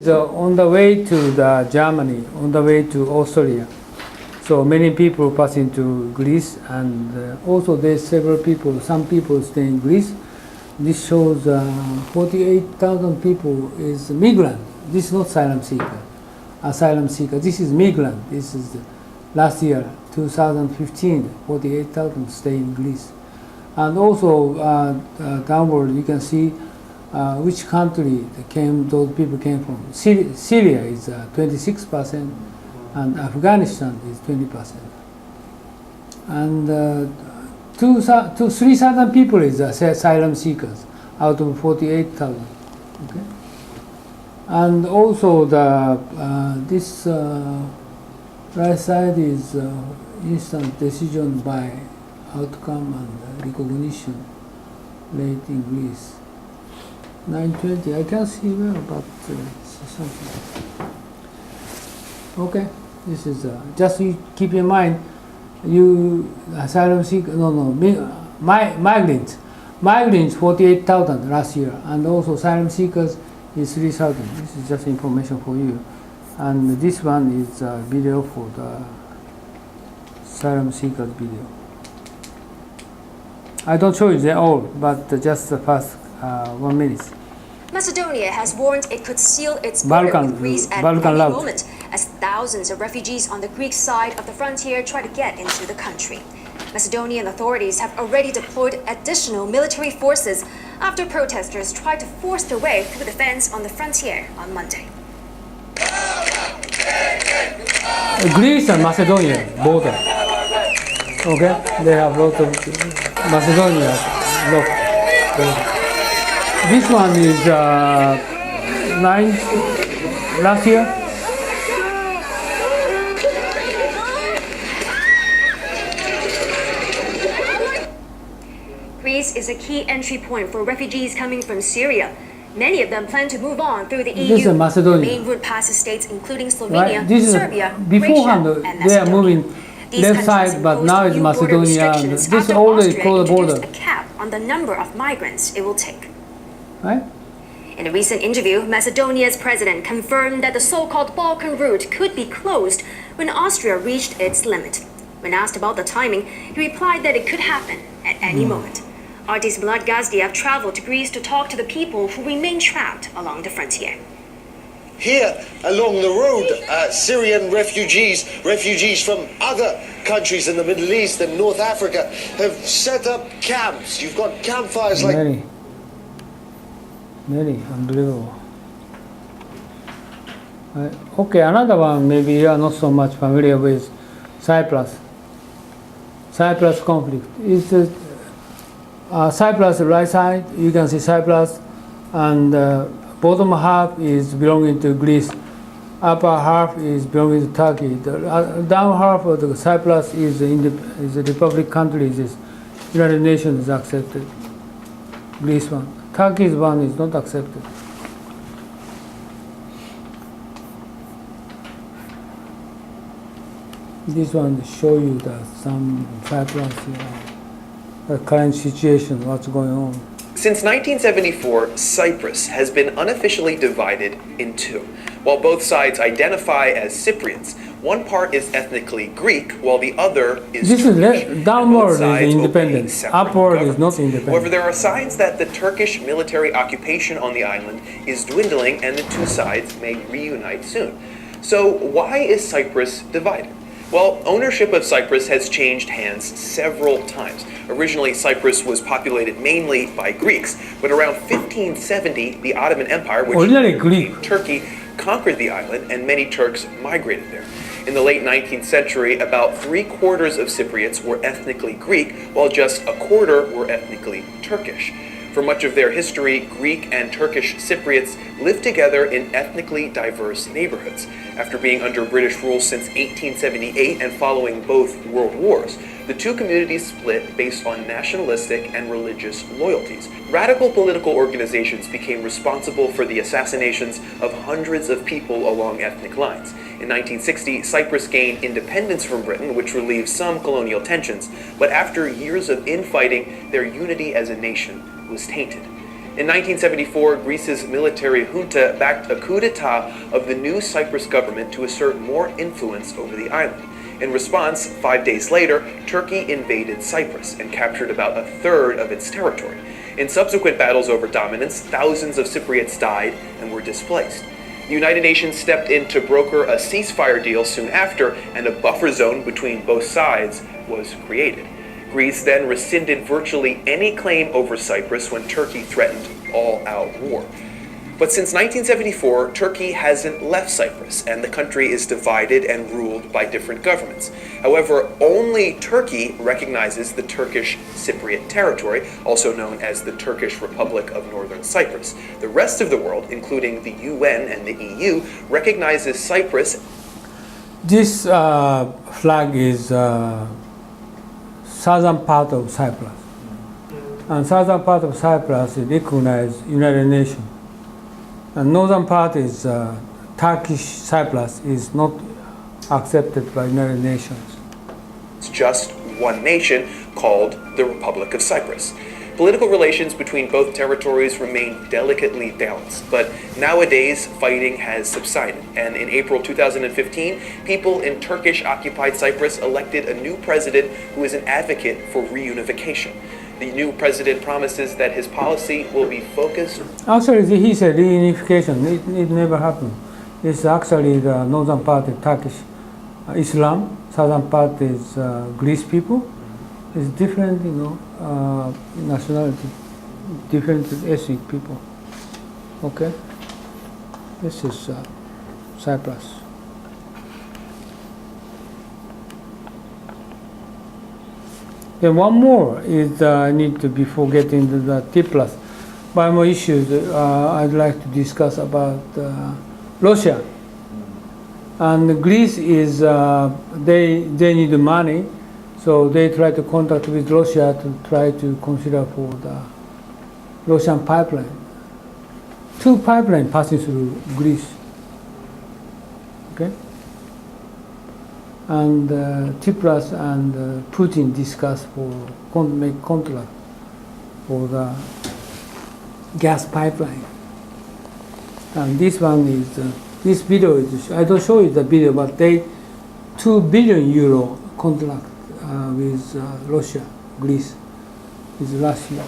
So on the way to Germany, on the way to Austria, so many people pass into Greece, and also there's several people, some people stay in Greece. This shows 48,000 people is migrant. This is not asylum seeker. Asylum seeker. This is migrant. This is last year, 2015, 48,000 stay in Greece. And also downward you can see which country those people came from. Syria is 26%, and Afghanistan is 20%. And 3,000 people is asylum seekers out of 48,000. Okay? And also this right side is instant decision by outcome and recognition rate in Greece. 920, I can't see well, but something. Okay, this is just you keep in mind, you asylum seeker, migrants 48,000 last year, and also asylum seekers is 3,000. This is just information for you. And this one is a video for the asylum seekers video. I don't show you them all, but just the first 1 minute. Macedonia has warned it could seal its border with Greece at any moment, as thousands of refugees on the Greek side of the frontier try to get into the country. Macedonian authorities have already deployed additional military forces after protesters tried to force their way through the fence on the frontier on Monday. Greece and Macedonia border. Okay, they have lots of Macedonia. This one is 9 last year. Greece is a key entry point for refugees coming from Syria. Many of them plan to move on through the EU. This is Macedonia. The main route passes states including Slovenia, Right? This Serbia, beforehand Croatia, and they are Macedonia. moving These left side, but now it's Macedonia. This already close the border. A cap on the number of migrants it will take. Right? In a recent interview, Macedonia's president confirmed that the so-called Balkan route could be closed when Austria reached its limit. When asked about the timing, he replied that it could happen at any moment. Artis Vlad Gazdiev traveled to Greece to talk to the people who remain trapped along the frontier. Here along the road, Syrian refugees from other countries in the Middle East and North Africa have set up camps. You've got campfires like... Very unbelievable. Okay, another one maybe you are not so much familiar with, Cyprus. Cyprus conflict. It's Cyprus right side, you can see Cyprus, and bottom half is belonging to Greece. Upper half is belonging to Turkey. The down half of the Cyprus is a republic country. This United Nations is accepted. Greece one. Turkey's one is not accepted. This one show you that some Cyprus, the current situation, what's going on. Since 1974, Cyprus has been unofficially divided in two. While both sides identify as Cypriots, one part is ethnically Greek, while the other is Turkish. Downward is independent, upward is not independent. However, there are signs that the Turkish military occupation on the island is dwindling and the two sides may reunite soon. So why is Cyprus divided? Well, ownership of Cyprus has changed hands several times. Originally, Cyprus was populated mainly by Greeks, but around 1570, the Ottoman Empire, which included Turkey, conquered the island, and many Turks migrated there. In the late 19th century, about 3/4 of Cypriots were ethnically Greek, while just 1/4 were ethnically Turkish. For much of their history, Greek and Turkish Cypriots lived together in ethnically diverse neighborhoods. After being under British rule since 1878 and following both world wars, the two communities split based on nationalistic and religious loyalties. Radical political organizations became responsible for the assassinations of hundreds of people along ethnic lines. In 1960, Cyprus gained independence from Britain, which relieved some colonial tensions, but after years of infighting, their unity as a nation was tainted. In 1974, Greece's military junta backed a coup d'etat of the new Cyprus government to assert more influence over the island. In response, 5 days later, Turkey invaded Cyprus and captured about a third of its territory. In subsequent battles over dominance, thousands of Cypriots died and were displaced. The United Nations stepped in to broker a ceasefire deal soon after, and a buffer zone between both sides was created. Greece then rescinded virtually any claim over Cyprus when Turkey threatened all-out war. But since 1974, Turkey hasn't left Cyprus, and the country is divided and ruled by different governments. However, only Turkey recognizes the Turkish Cypriot territory, also known as the Turkish Republic of Northern Cyprus. The rest of the world, including the UN and the EU, recognizes Cyprus. This flag is southern part of Cyprus. And southern part of Cyprus is recognized United Nations. And northern part is Turkish Cyprus is not accepted by United Nations. It's just one nation called the Republic of Cyprus. Political relations between both territories remain delicately balanced, but nowadays fighting has subsided, and in April 2015, people in Turkish-occupied Cyprus elected a new president who is an advocate for reunification. The new president promises that his policy will be focused. Actually, he said reunification. It never happened. It's actually the northern part is Turkish Islam, southern part is Greece people. It's different, nationality, different ethnic people. Okay, this is Cyprus. Then one more is I need to be forgetting the T plus. One more issues I'd like to discuss about Russia. And Greece is they need money. So they try to contact with Russia to try to consider for the Russian pipeline. 2 pipelines passing through Greece. Okay? And Tsipras and Putin discuss for make contract for the gas pipeline. And this one is this video is I don't show you the video, but they €2 billion contract with Russia, Greece, is last year.